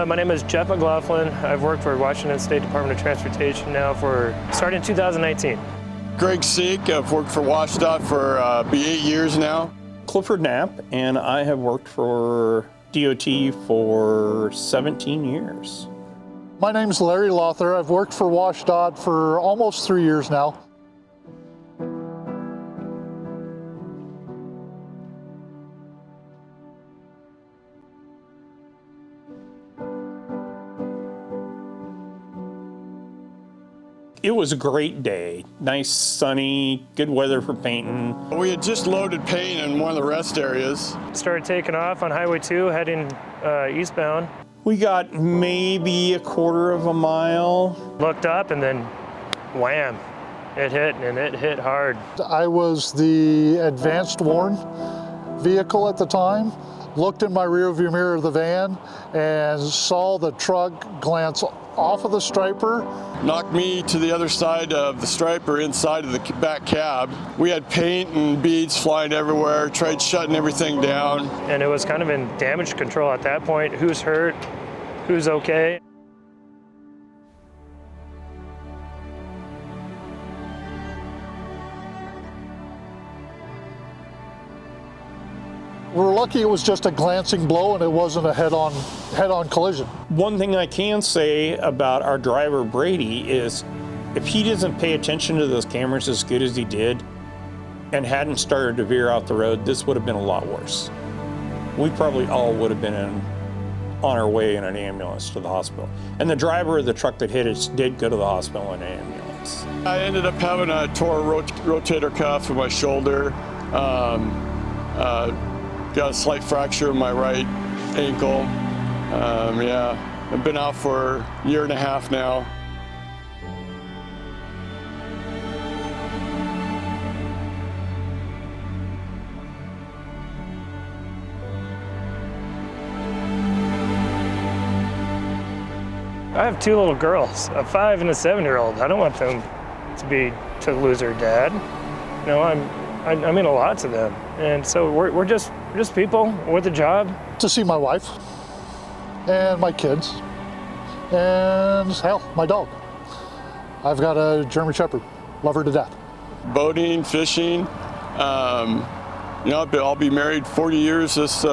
My name is Jeff McLaughlin. I've worked for Washington State Department of Transportation now starting in 2019. Greg Seek, I've worked for WSDOT for be 8 years now. Clifford Knapp, and I have worked for DOT for 17 years. My name's Larry Lother. I've worked for WSDOT for almost 3 years now. It was a great day. Nice, sunny, good weather for painting. We had just loaded paint in one of the rest areas. Started taking off on Highway 2, heading eastbound. We got maybe a quarter of a mile. Looked up and then wham, it hit, and it hit hard. I was the advanced warn vehicle at the time. Looked in my rearview mirror of the van and saw the truck glance off of the striper. Knocked me to the other side of the striper inside of the back cab. We had paint and beads flying everywhere, tried shutting everything down. And it was kind of in damage control at that point. Who's hurt? Who's okay? We're lucky it was just a glancing blow and it wasn't a head-on collision. One thing I can say about our driver, Brady, is if he doesn't pay attention to those cameras as good as he did and hadn't started to veer off the road, this would have been a lot worse. We probably all would have been on our way in an ambulance to the hospital. And the driver of the truck that hit us did go to the hospital in an ambulance. I ended up having a torn rotator cuff in my shoulder. Got a slight fracture in my right ankle. Yeah, I've been out for a year and a half now. I have two little girls, a 5 and a 7-year-old. I don't want them to lose their dad. You know, I mean a lot to them, and so we're just people with a job. To see my wife and my kids and hell, my dog. I've got a German Shepherd, love her to death. Boating, fishing. You know, I'll be married 40 years this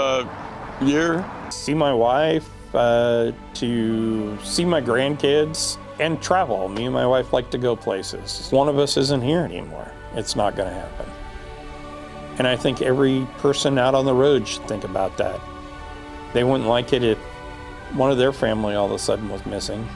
year. See my wife, to see my grandkids, and travel. Me and my wife like to go places. One of us isn't here anymore. It's not going to happen. And I think every person out on the road should think about that. They wouldn't like it if one of their family all of a sudden was missing.